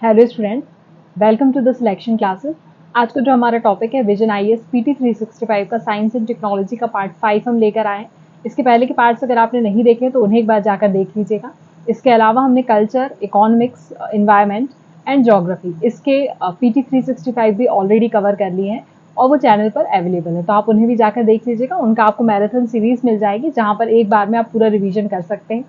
Hello student, welcome to the selection classes. आज का जो हमारा टॉपिक है विजन आईएएस पीटी 365 का साइंस एंड टेक्नोलॉजी का पार्ट 5 हम लेकर आए हैं। इसके पहले के पार्ट्स अगर आपने नहीं देखे तो उन्हें एक बार जाकर देख लीजिएगा। इसके अलावा हमने culture, economics, environment and geography इसके पीटी 365 भी ऑलरेडी कवर कर लिए हैं और वो चैनल पर अवेलेबल है, तो आप उन्हें भी जाकर देख लीजिएगा। उनका आपको मैराथन सीरीज मिल जाएगी जहाँ पर एक बार में आप पूरा रिविजन कर सकते हैं,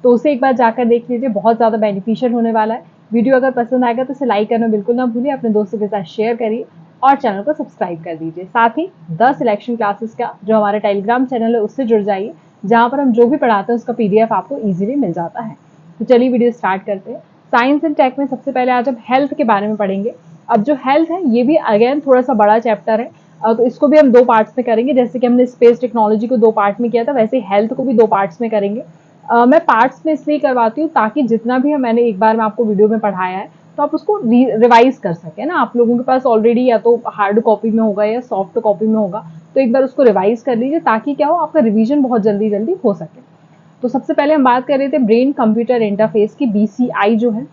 तो उसे एक बार जाकर देख लीजिए, बहुत ज़्यादा बेनिफिशियल होने वाला है। वीडियो अगर पसंद आएगा तो इसे लाइक करना बिल्कुल ना भूलिए, अपने दोस्तों के साथ शेयर करिए और चैनल को सब्सक्राइब कर दीजिए। साथ ही द सिलेक्शन क्लासेस का जो हमारा टेलीग्राम चैनल है उससे जुड़ जाइए, जहाँ पर हम जो भी पढ़ाते हैं उसका पीडीएफ आपको इजीली मिल जाता है। तो चलिए वीडियो स्टार्ट करते हैं। साइंस एंड टेक में सबसे पहले आज हम हेल्थ के बारे में पढ़ेंगे। अब जो हेल्थ है ये भी अगेन थोड़ा सा बड़ा चैप्टर है, तो इसको भी हम दो पार्ट्स में करेंगे। जैसे कि हमने स्पेस टेक्नोलॉजी को दो पार्ट में किया था, वैसे हेल्थ को भी दो पार्ट्स में करेंगे। मैं पार्ट्स में इसलिए करवाती हूँ ताकि जितना भी मैंने एक बार में आपको वीडियो में पढ़ाया है तो आप उसको रिवाइज कर सकें ना। आप लोगों के पास ऑलरेडी या तो हार्ड कॉपी में होगा या सॉफ्ट कॉपी में होगा, तो एक बार उसको रिवाइज कर लीजिए ताकि क्या हो, आपका रिवीजन बहुत जल्दी जल्दी हो सके। तो सबसे पहले हम बात कर रहे थे ब्रेन कंप्यूटर इंटरफेस की, बीसीआई जो है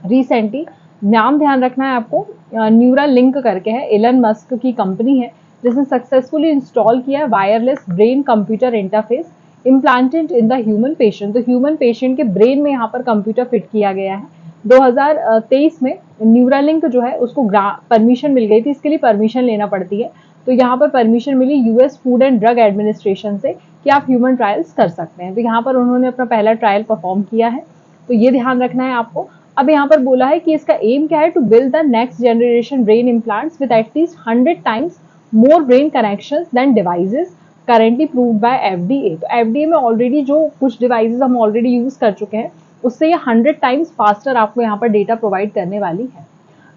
रिसेंटली, नाम ध्यान रखना है आपको, न्यूरल लिंक करके है, एलन मस्क की कंपनी है जिसने सक्सेसफुली इंस्टॉल किया है wireless brain computer interface implanted in the human patient. तो ह्यूमन पेशेंट के ब्रेन में यहाँ पर कंप्यूटर फिट किया गया है। 2023 में न्यूरालिंक जो है उसको परमिशन मिल गई थी, इसके लिए परमिशन लेना पड़ती है। तो यहाँ पर परमिशन मिली US food and drug administration से कि आप ह्यूमन ट्रायल्स कर सकते हैं। तो यहाँ पर उन्होंने अपना पहला ट्रायल परफॉर्म किया है, तो ये ध्यान रखना है आपको। अब यहाँ पर बोला है कि इसका एम क्या है, to build the next generation brain implants with at least 100 times more brain connections than devices currently proved by FDA. तो एफडीए में ऑलरेडी जो कुछ डिवाइसेस हम ऑलरेडी यूज कर चुके हैं उससे ये 100 टाइम्स फास्टर आपको यहाँ पर डेटा प्रोवाइड करने वाली है।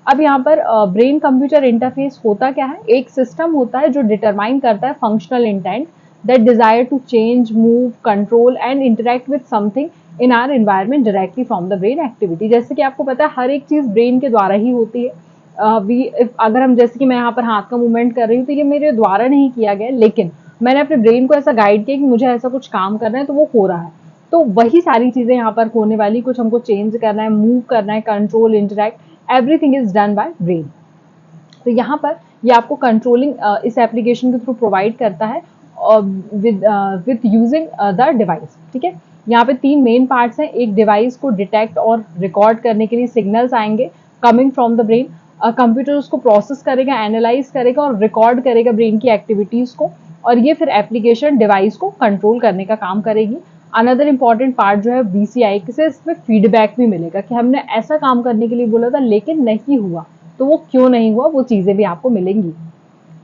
अब यहाँ पर ब्रेन कंप्यूटर इंटरफेस होता क्या है, एक सिस्टम होता है जो डिटरमाइन करता है functional intent that desire to change, move, control and interact with something in our environment directly from the brain activity. जैसे कि आपको पता है हर एक चीज ब्रेन के द्वारा ही होती है। अगर हम, जैसे कि मैं यहाँ पर हाथ का मूवमेंट कर रही हूँ तो ये मेरे द्वारा नहीं किया गया, लेकिन मैंने अपने ब्रेन को ऐसा गाइड किया कि मुझे ऐसा कुछ काम करना है तो वो हो रहा है। तो वही सारी चीजें यहाँ पर होने वाली, कुछ हमको चेंज करना है, मूव करना है, control, interact, everything is done by brain. तो यहाँ पर ये आपको कंट्रोलिंग इस एप्लीकेशन के थ्रू प्रोवाइड करता है विद यूजिंग द डिवाइस। ठीक है, यहाँ पे तीन मेन पार्ट्स हैं। एक, डिवाइस को डिटेक्ट और रिकॉर्ड करने के लिए सिग्नल्स आएंगे coming from the brain. Computer उसको प्रोसेस करेगा, एनालाइज करेगा और रिकॉर्ड करेगा ब्रेन की एक्टिविटीज को, और ये फिर एप्लीकेशन डिवाइस को कंट्रोल करने का काम करेगी। अनदर इंपॉर्टेंट पार्ट जो है बीसीआई से, इसमें फीडबैक भी मिलेगा कि हमने ऐसा काम करने के लिए बोला था लेकिन नहीं हुआ, तो वो क्यों नहीं हुआ वो चीजें भी आपको मिलेंगी।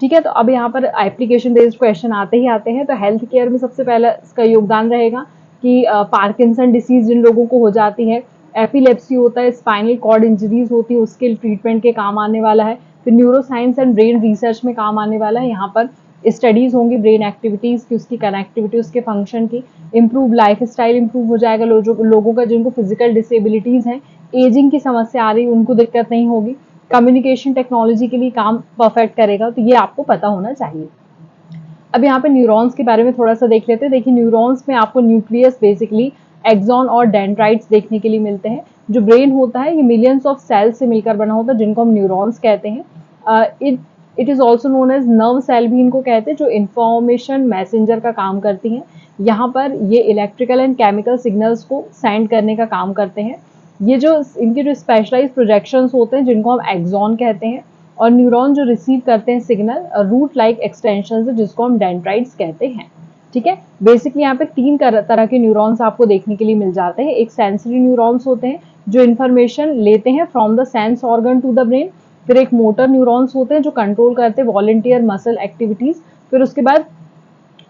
ठीक है, तो अब यहाँ पर एप्लीकेशन बेस्ड क्वेश्चन आते ही आते हैं। तो हेल्थ केयर में सबसे पहला इसका योगदान रहेगा कि पार्किंसन डिसीज जिन लोगों को हो जाती है, एपिलेप्सी होता है, स्पाइनल कॉर्ड इंजरीज होती है, उसके ट्रीटमेंट के काम आने वाला है। फिर neuro science and brain research में काम आने वाला है। यहाँ पर स्टडीज होंगी ब्रेन एक्टिविटीज की, उसकी कनेक्टिविटी, उसके फंक्शन की। इम्प्रूव लाइफ स्टाइल इंप्रूव हो जाएगा, लोगों का जिनको फिजिकल डिसेबिलिटीज हैं, एजिंग की समस्या आ रही, उनको दिक्कत नहीं होगी। कम्युनिकेशन टेक्नोलॉजी के लिए काम परफेक्ट करेगा, तो ये आपको पता होना चाहिए। अब यहाँ पे न्यूरॉन्स के बारे में थोड़ा सा देख लेते हैं। देखिए, न्यूरॉन्स में आपको न्यूक्लियस, बेसिकली एक्सॉन और डेंड्राइट्स देखने के लिए मिलते हैं। जो ब्रेन होता है ये मिलियंस ऑफ सेल्स से मिलकर बना होता है जिनको हम न्यूरॉन्स कहते हैं। It is also known as nerve cell भी इनको कहते हैं, जो इंफॉर्मेशन मैसेंजर का काम करती हैं। यहाँ पर ये इलेक्ट्रिकल एंड केमिकल सिग्नल्स को सेंड करने का काम करते हैं। ये जो इनके जो स्पेशलाइज प्रोजेक्शंस होते हैं जिनको हम एक्सॉन कहते हैं, और न्यूरॉन जो रिसीव करते हैं सिग्नल, रूट लाइक एक्सटेंशन है जिसको हम डेंड्राइट्स कहते हैं। ठीक है, बेसिकली यहाँ पे तीन तरह के न्यूरॉन्स आपको देखने के लिए मिल जाते हैं। एक, सेंसरी न्यूरॉन्स होते हैं जो इन्फॉर्मेशन लेते हैं from the sense organ to the brain. फिर एक, मोटर न्यूरॉन्स होते हैं जो कंट्रोल करते हैं वॉलंटियर मसल एक्टिविटीज। फिर उसके बाद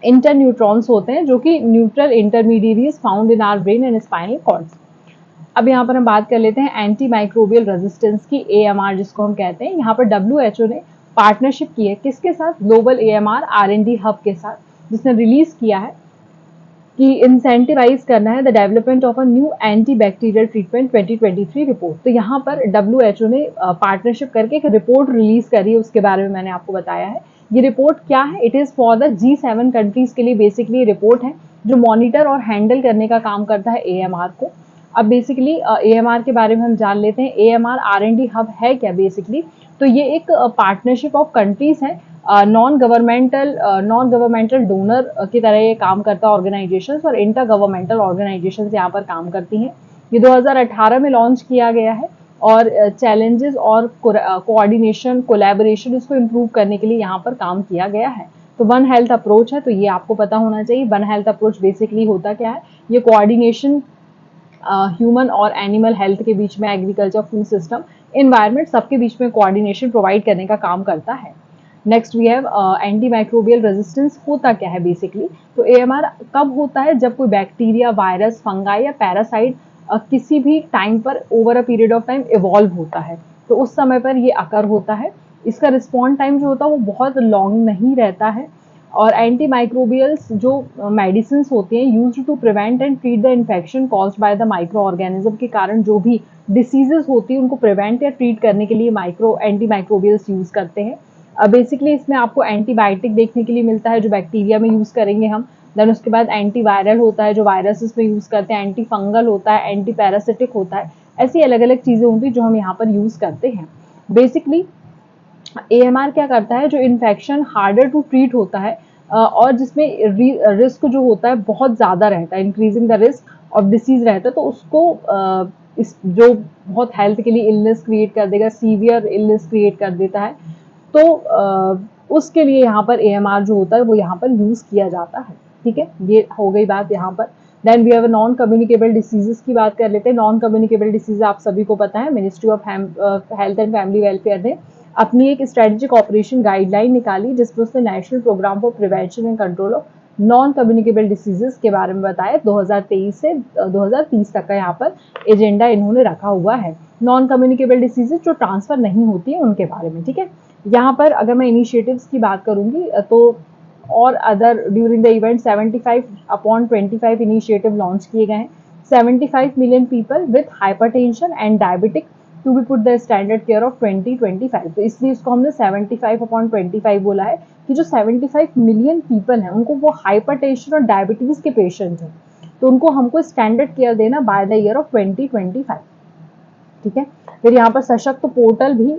इंटर न्यूट्रॉन्स होते हैं जो कि neutral intermediaries found in our brain and spinal cords. अब यहाँ पर हम बात कर लेते हैं एंटी माइक्रोबियल रेजिस्टेंस की, एएमआर जिसको हम कहते हैं। यहाँ पर डब्ल्यूएचओ ने पार्टनरशिप की है किसके साथ, ग्लोबल एएमआर आर&डी हब के साथ, जिसने रिलीज किया है कि इंसेंटिवाइज करना है the development of a new anti bacterial treatment 2023 report. तो यहाँ पर डब्ल्यूएचओ ने पार्टनरशिप करके एक रिपोर्ट रिलीज करी है, उसके बारे में मैंने आपको बताया है। ये रिपोर्ट क्या है, it is for the G7 countries के लिए बेसिकली रिपोर्ट है जो मॉनिटर और हैंडल करने का काम करता है एएमआर को। अब बेसिकली AMR के बारे में हम जान लेते हैं। AMR R&D हब है क्या बेसिकली? तो ये एक पार्टनरशिप ऑफ कंट्रीज है, नॉन गवर्नमेंटल डोनर की तरह ये काम करता है ऑर्गेनाइजेशंस, और इंटर गवर्नमेंटल ऑर्गेनाइजेशंस यहाँ पर काम करती हैं। ये 2018 में लॉन्च किया गया है और चैलेंजेस और कोऑर्डिनेशन कोलैबोरेशन इसको इम्प्रूव करने के लिए यहाँ पर काम किया गया है। तो वन हेल्थ अप्रोच है, तो ये आपको पता होना चाहिए। वन हेल्थ अप्रोच बेसिकली होता क्या है? ये कोऑर्डिनेशन ह्यूमन और एनिमल हेल्थ के बीच में, एग्रीकल्चर, फूड सिस्टम, इन्वायरमेंट, सबके बीच में कोऑर्डिनेशन प्रोवाइड करने का काम करता है। Next we have anti microbial resistance. होता क्या है बेसिकली? तो AMR कब होता है? जब कोई बैक्टीरिया, वायरस, फंगाई या पैरासाइट किसी भी टाइम पर over a period of time evolve होता है, तो उस समय पर ये अकर होता है। इसका रिस्पॉन्ड टाइम जो होता है वो बहुत लॉन्ग नहीं रहता है। और एंटी माइक्रोबियल्स जो मेडिसिन होती हैं used to prevent and treat the infection caused by the micro organism, के कारण जो भी डिसीजेस होती है उनको प्रिवेंट या ट्रीट करने के लिए एंटी माइक्रोबियल्स यूज करते हैं। बेसिकली इसमें आपको एंटीबायोटिक देखने के लिए मिलता है जो बैक्टीरिया में यूज करेंगे हम। देन उसके बाद एंटी वायरल होता है जो वायरसेस में यूज करते हैं, एंटी फंगल होता है, एंटी पैरासिटिक होता है। ऐसी अलग अलग चीजें होंगी जो हम यहाँ पर यूज करते हैं। बेसिकली AMR क्या करता है? जो इन्फेक्शन हार्डर टू ट्रीट होता है और जिसमें रिस्क जो होता है बहुत ज़्यादा रहता है, increasing the risk of disease रहता है, तो उसको इस जो बहुत हेल्थ के लिए इलनेस क्रिएट कर देगा, सीवियर इलनेस क्रिएट कर देता है, तो उसके लिए यहाँ पर AMR जो होता है वो यहाँ पर यूज किया जाता है। ठीक है, ये हो गई बात यहाँ पर। Then we have non communicable diseases की बात कर लेते हैं। नॉन कम्युनिकेबल डिसीज आप सभी को पता है, ministry of health and family welfare ने अपनी एक स्ट्रेटेजिक ऑपरेशन गाइडलाइन निकाली जिसमें उसने national programme for prevention and control of non communicable diseases के बारे में बताया। 2023 से 2030 तक का यहाँ पर एजेंडा इन्होंने रखा हुआ है। नॉन कम्युनिकेबल डिसीजेस जो ट्रांसफर नहीं होती है उनके बारे में। ठीक है, यहाँ पर अगर मैं इनिशिएटिव्स की बात करूंगी तो और other during the event 75/25 initiative launch किए गए हैं। 75 million people with hypertension and diabetic to be put the standard care of 2025। तो इसलिए इसको हमने 75/25 बोला है कि जो 75 मिलियन पीपल हैं उनको वो हाइपरटेंशन और डायबिटीज के पेशेंट हैं, तो उनको हमको स्टैंडर्ड केयर देना बाय द ईयर ऑफ 2025। ठीक है, फिर यहाँ पर सशक्त पोर्टल भी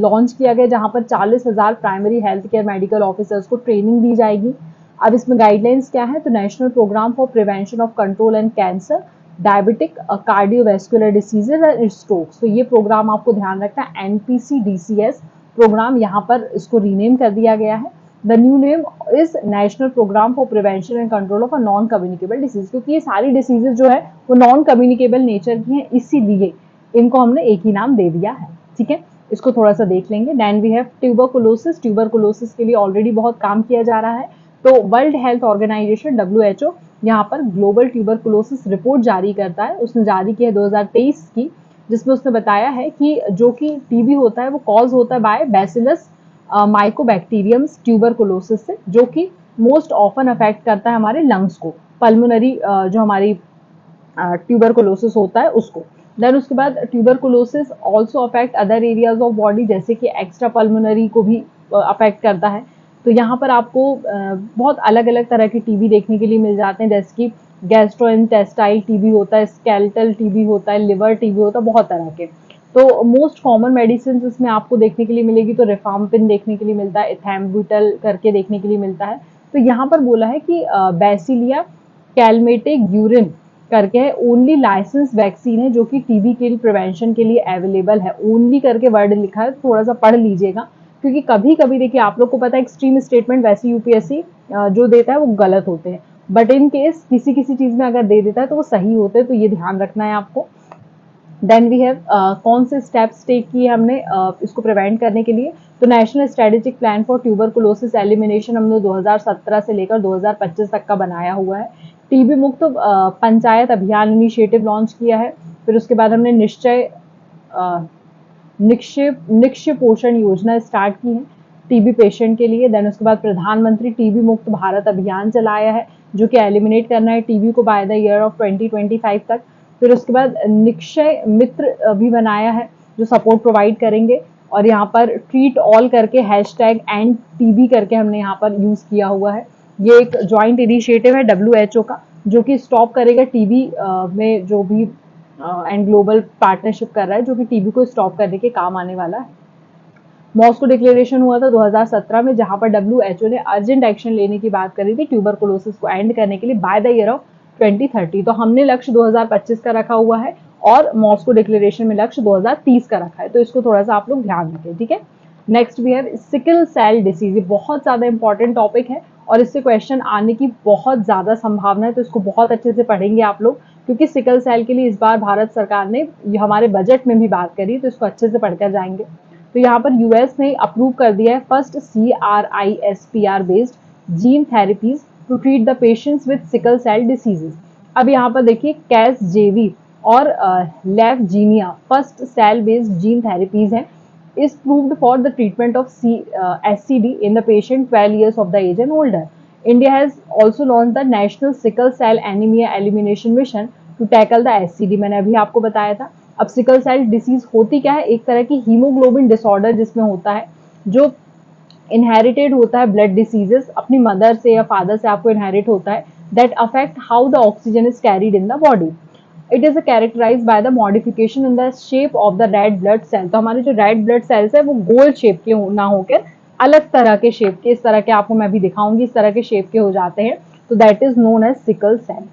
लॉन्च किया गया जहाँ पर 40,000 primary health care medical officers को ट्रेनिंग दी जाएगी। अब इसमें गाइडलाइंस क्या है? तो national programme for prevention of control and cancer, diabetic, cardiovascular diseases and strokes. तो ये प्रोग्राम आपको ध्यान रखना है, NPCDCS प्रोग्राम, यहाँ पर इसको रीनेम कर दिया गया है। The new name is national programme for prevention and control of a non communicable disease, क्योंकि ये सारी डिसीजेज जो है वो नॉन कम्युनिकेबल नेचर की हैं, इसीलिए इनको हमने एक ही नाम दे दिया है। ठीक है, इसको थोड़ा सा देख लेंगे। Then we have tuberculosis. Tuberculosis के लिए ऑलरेडी बहुत काम किया जा रहा है, तो वर्ल्ड हेल्थ ऑर्गेनाइजेशन WHO यहाँ पर ग्लोबल ट्यूबरकुलोसिस रिपोर्ट जारी करता है। उसने जारी की है 2023 की, जिसमें उसने बताया है कि जो कि टीबी होता है वो कॉज होता है बाय बैसिलस माइकोबैक्टीरियम्स ट्यूबरकुलोसिस से, जो कि मोस्ट ऑफन अफेक्ट करता है हमारे लंग्स को, पल्मोनरी जो हमारी ट्यूबरकुलोसिस होता है उसको। देन उसके बाद tuberculosis also affect other areas of body, जैसे कि एक्स्ट्रा पल्मोनरी को भी अफेक्ट करता है। तो यहाँ पर आपको बहुत अलग अलग तरह के टीबी देखने के लिए मिल जाते हैं, जैसे कि गैस्ट्रोइंटेस्टाइल टीबी होता है, स्केलेटल टीबी होता है, लिवर टीबी होता है, बहुत तरह के। तो मोस्ट कॉमन मेडिसिन इसमें आपको देखने के लिए मिलेगी, तो रिफाम्पिन देखने के लिए मिलता है, एथैम्बुटल करके देखने के लिए मिलता है। तो यहाँ पर बोला है कि बैसिलिया कैलमेटिक करके है, ओनली लाइसेंस वैक्सीन है जो कि टीबी के प्रिवेंशन के लिए अवेलेबल है। ओनली करके वर्ड लिखा है, थोड़ा सा पढ़ लीजिएगा, क्योंकि कभी कभी देखिए आप लोग को पता है एक्सट्रीम स्टेटमेंट वैसे UPSC जो देता है वो गलत होते हैं, बट इन केस किसी किसी चीज में अगर दे देता है तो वो सही होते हैं, तो ये ध्यान रखना है आपको। देन वी हैव कौन से स्टेप्स टेक किए हमने इसको प्रिवेंट करने के लिए? तो national strategic plan for tuberculosis elimination हमने 2017 से लेकर 2025 तक का बनाया हुआ है। टीबी मुक्त पंचायत अभियान इनिशिएटिव लॉन्च किया है। फिर उसके बाद हमने निक्षय पोषण योजना स्टार्ट की है टीबी पेशेंट के लिए। देन उसके बाद प्रधानमंत्री टीबी मुक्त भारत अभियान चलाया है, जो कि एलिमिनेट करना है टीबी को बाय द ईयर ऑफ 2025 तक। फिर उसके बाद निक्षय मित्र भी बनाया है जो सपोर्ट प्रोवाइड करेंगे, और यहाँ पर ट्रीट ऑल करके #एंड-टीबी करके हमने यहाँ पर यूज किया हुआ है। ये एक ज्वाइंट इनिशिएटिव है WHO का, जो कि स्टॉप करेगा टीबी में जो भी एंड ग्लोबल पार्टनरशिप कर रहा है जो कि टीबी को स्टॉप करने के काम आने वाला है। मॉस्को डिक्लेरेशन हुआ था 2017 में, जहां पर WHO ने अर्जेंट एक्शन लेने की बात करी थी ट्यूबरकुलोसिस को एंड करने के लिए बाय द ईयर ऑफ 2030। तो हमने लक्ष्य 2025 का रखा हुआ है और मॉस्को डिक्लेरेशन में लक्ष्य 2030 का रखा है, तो इसको थोड़ा सा आप लोग ध्यान रखें, ठीक है। नेक्स्ट भी है सिकल सेल डिसीज, बहुत ज्यादा इंपॉर्टेंट टॉपिक है और इससे क्वेश्चन आने की बहुत ज्यादा संभावना है, तो इसको बहुत अच्छे से पढ़ेंगे आप लोग, क्योंकि सिकल सेल के लिए इस बार भारत सरकार ने हमारे बजट में भी बात करी, तो इसको अच्छे से पढ़कर जाएंगे। तो यहाँ पर यूएस ने अप्रूव कर दिया है first CRISPR based gene therapies to treat the patients with sickle cell diseases. अब यहाँ पर देखिए कैसजेवी और Lyfgenia first cell based gene therapies हैं, is proved for the treatment of SCD in the patient 12 years of the age and older. India has also launched the National Sickle Cell Anemia Elimination Mission to tackle the SCD. मैंने अभी आपको बताया था। अब sickle cell disease होती क्या है, एक तरह की हीमोग्लोबिन डिसऑर्डर जिसमें होता है, जो इनहेरिटेड होता है, ब्लड डिसीजेस अपनी मदर से या फादर से आपको इनहेरिट होता है, that affect how the oxygen is carried in the body. It is characterize by the modification in the shape of the red blood cell. तो हमारे जो रेड ब्लड सेल्स है वो गोल शेप के ना होकर अलग तरह के शेप के, इस तरह के आपको मैं भी दिखाऊंगी, इस तरह के शेप के हो जाते हैं, तो that is known as sickle cell,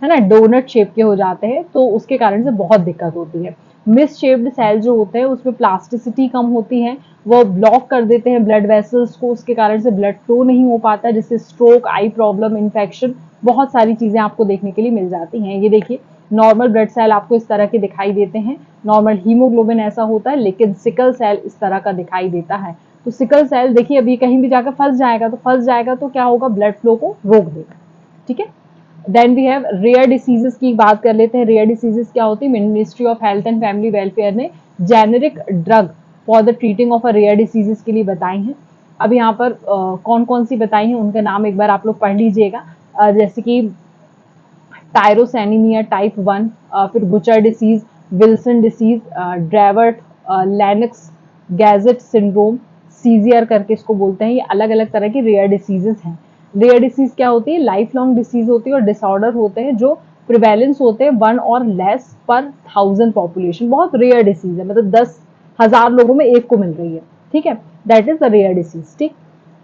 है ना। डोनट शेप के हो जाते हैं, तो उसके कारण से बहुत दिक्कत होती है। मिस शेप्ड सेल जो होते हैं उसमें प्लास्टिसिटी कम होती है, वो ब्लॉक कर देते हैं ब्लड वेसल्स को, उसके कारण से ब्लड फ्लो नहीं हो पाता, जिससे स्ट्रोक, आई प्रॉब्लम, इन्फेक्शन, बहुत सारी चीजें आपको देखने के लिए मिल जाती हैं। ये देखिए नॉर्मल ब्लड सेल आपको इस तरह के दिखाई देते हैं, नॉर्मल हीमोग्लोबिन ऐसा होता है, लेकिन सिकल सेल इस तरह का दिखाई देता है। तो सिकल सेल देखिए अभी कहीं भी जाकर फंस जाएगा तो क्या होगा, ब्लड फ्लो को रोक देगा, ठीक है। Then we have rare diseases की बात कर लेते हैं। रेयर डिसीजेस क्या होती है, ministry of health and family welfare ने generic drug for the treating of a rare diseases के लिए बताई हैं। अब यहाँ पर कौन कौन सी बताई हैं उनका नाम एक बार आप लोग पढ़ लीजिएगा, जैसे कि टायरोसेनिमिया टाइप 1, फिर Gaucher disease, Wilson disease, Dravet, Lennox Gastaut syndrome, seizure करके इसको बोलते हैं। ये अलग अलग तरह की रेयर डिसीजेस हैं। रेयर डिसीज क्या होती है, लाइफ लॉन्ग डिसीज होती है और डिसऑर्डर होते हैं जो प्रिवेलेंस होते हैं 1 और लेस पर 1000 पॉपुलेशन। बहुत रेयर डिसीज है, मतलब 10,000 लोगों में एक को मिल रही है, ठीक है, that is the rare disease, ठीक।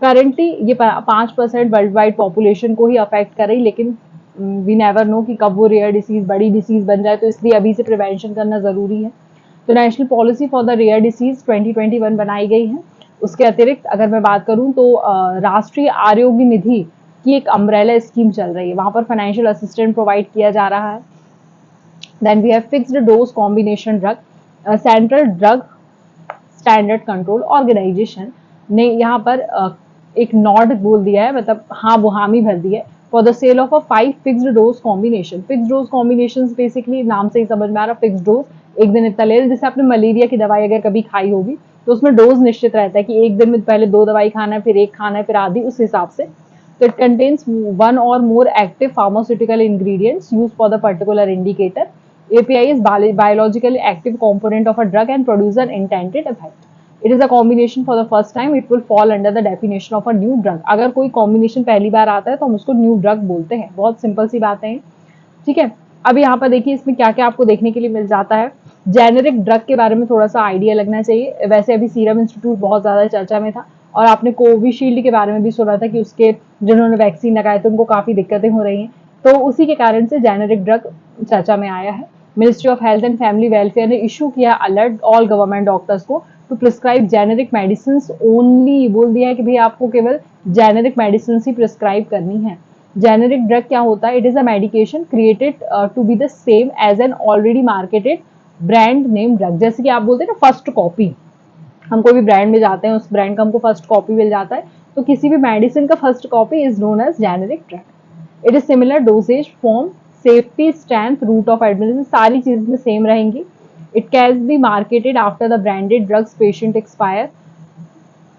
करेंटली ये 5% वर्ल्ड वाइड पॉपुलेशन को ही अफेक्ट कर रही, लेकिन वी नेवर नो कि कब वो रेयर डिसीज बड़ी डिसीज बन जाए, तो इसलिए अभी से प्रिवेंशन करना जरूरी है। तो national policy for the rare disease 2021 बनाई गई है। उसके अतिरिक्त अगर मैं बात करूं तो राष्ट्रीय आरोग्य निधि की एक अम्ब्रेला स्कीम चल रही है, वहां पर फाइनेंशियल असिस्टेंट प्रोवाइड किया जा रहा है। Then we have fixed dose combination drug, central drug standard control organisation ने यहाँ पर एक नॉट बोल दिया है, मतलब हाँ वो हामी भर दी है, for the sale of a 5 fixed dose combination. Fixed dose combination basically नाम से ही समझ में आ रहा, फिक्स्ड डोज, एक दिन इतना ले, जैसे आपने मलेरिया की दवाई अगर कभी खाई होगी तो उसमें डोज निश्चित रहता है कि एक दिन में पहले 2 दवाई खाना है, फिर 1 खाना है, फिर आधी, उस हिसाब से। तो it contains 1 or more active pharmaceutical ingredients used for the particular indicator. API is biologically active component of a drug and produce an intended effect. It is a combination for the first time. It will fall under the definition of a new drug. अगर कोई combination पहली बार आता है तो हम उसको new drug बोलते हैं। बहुत सिंपल सी बात है, ठीक है। अब यहाँ पर देखिए इसमें क्या क्या आपको देखने के लिए मिल जाता है। जेनेरिक ड्रग के बारे में थोड़ा सा आइडिया लगना चाहिए। वैसे अभी सीरम इंस्टीट्यूट बहुत ज्यादा चर्चा में था और आपने कोविशील्ड के बारे में भी सुना था कि उसके जिन्होंने वैक्सीन लगाए थे उनको काफी दिक्कतें हो रही हैं, तो उसी के कारण से जेनेरिक ड्रग चर्चा में आया है। Ministry of health and family welfare ने इशू किया अलर्ट ऑल गवर्नमेंट डॉक्टर्स को to prescribe generic medicine only. बोल दिया है कि भाई आपको केवल जेनेरिक मेडिसिन ही प्रिस्क्राइब करनी है। जेनेरिक ड्रग क्या होता है, it is a medication created to be the same as an already marketed brand name drug. जैसे कि आप बोलते हैं ना फर्स्ट कॉपी, हम कोई भी ब्रांड में जाते हैं उस ब्रांड का हमको फर्स्ट कॉपी मिल जाता है, तो किसी भी मेडिसिन का first copy is known as generic drug. It is similar dosage form safety strength route of administration, सारी चीजें में सेम रहेंगी। It can be marketed after the branded drugs patent expire.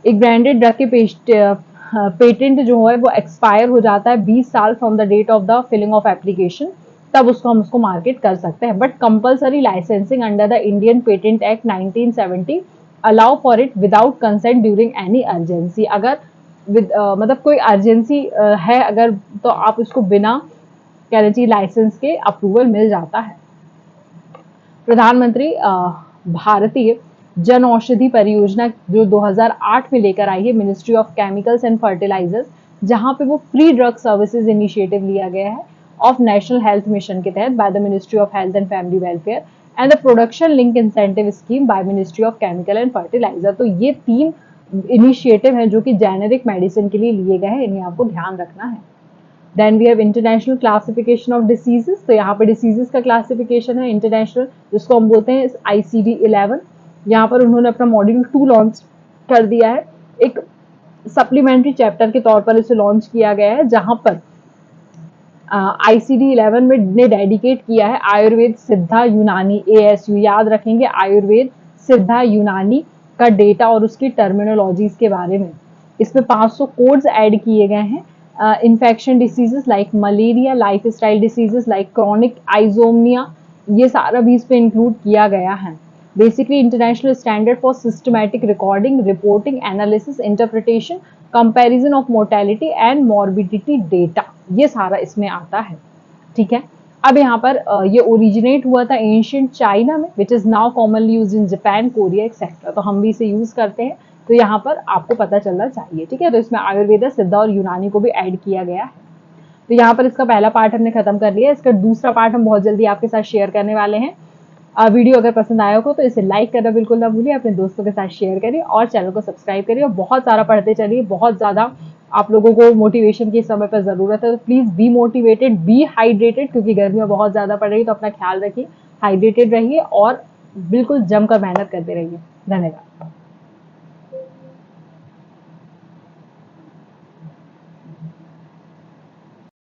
एक ब्रांडेड ड्रग के patent जो है वो expire हो जाता है 20 साल from the date of the filing of application, तब उसको हम उसको मार्केट कर सकते हैं। But compulsory licensing under the Indian patent act 1970 allow for it without consent during any urgency. अगर मतलब कोई अर्जेंसी है अगर, तो आप इसको बिना कहना चाहिए लाइसेंस के अप्रूवल मिल जाता है। प्रधानमंत्री भारतीय जन औषधि परियोजना जो 2008 में लेकर आई है ministry of chemicals and fertilisers, जहां पे वो फ्री ड्रग सर्विसेज इनिशिएटिव लिया गया है ऑफ नेशनल हेल्थ मिशन के तहत by the ministry of health and family welfare and the production link incentive scheme by ministry of chemical and fertiliser. तो ये 3 इनिशिएटिव हैं जो कि जेनेरिक मेडिसिन के लिए लिए गए हैं, इन्हें आपको ध्यान रखना है। Then we have international classification of diseases. तो यहाँ पर डिसीजेस का क्लासिफिकेशन है इंटरनेशनल, जिसको हम बोलते हैं ICD-11। यहाँ पर उन्होंने अपना मॉड्यूल 2 लॉन्च कर दिया है, एक सप्लीमेंट्री चैप्टर के तौर पर इसे लॉन्च किया गया है, जहां पर ICD-11 में ने डेडिकेट किया है आयुर्वेद सिद्धा यूनानी ASU। याद रखेंगे आयुर्वेद सिद्धा यूनानी का डेटा और उसकी टर्मिनोलॉजीज के बारे में। इसमें 500 कोड्स ऐड किए गए हैं। Infection diseases like malaria, life style diseases like chronic insomnia, ये सारा भी इस पे इंक्लूड किया गया है। Basically international standard for systematic recording, reporting, analysis, interpretation, comparison of mortality and morbidity data, ये सारा इसमें आता है। ठीक है, अब यहाँ पर ये ओरिजिनेट हुआ था एंशिएंट चाइना में, which is now commonly use in Japan, Korea etcetera. तो हम भी इसे यूज करते हैं, तो यहाँ पर आपको पता चलना चाहिए। ठीक है, तो इसमें आयुर्वेदा, सिद्धा और यूनानी को भी ऐड किया गया है। तो यहाँ पर इसका पहला पार्ट हमने खत्म कर लिया। इसका दूसरा पार्ट हम बहुत जल्दी आपके साथ शेयर करने वाले हैं। वीडियो अगर पसंद आया हो तो इसे लाइक करना बिल्कुल ना भूलिए, अपने दोस्तों के साथ शेयर करिए और चैनल को सब्सक्राइब करिए और बहुत सारा पढ़ते चलिए। बहुत ज़्यादा आप लोगों को मोटिवेशन की समय पर ज़रूरत है, तो please be motivated, be hydrated, क्योंकि गर्मियाँ बहुत ज़्यादा पड़ रही है, तो अपना ख्याल रखिए, हाइड्रेटेड रहिए और बिल्कुल जमकर मेहनत करते रहिए। धन्यवाद।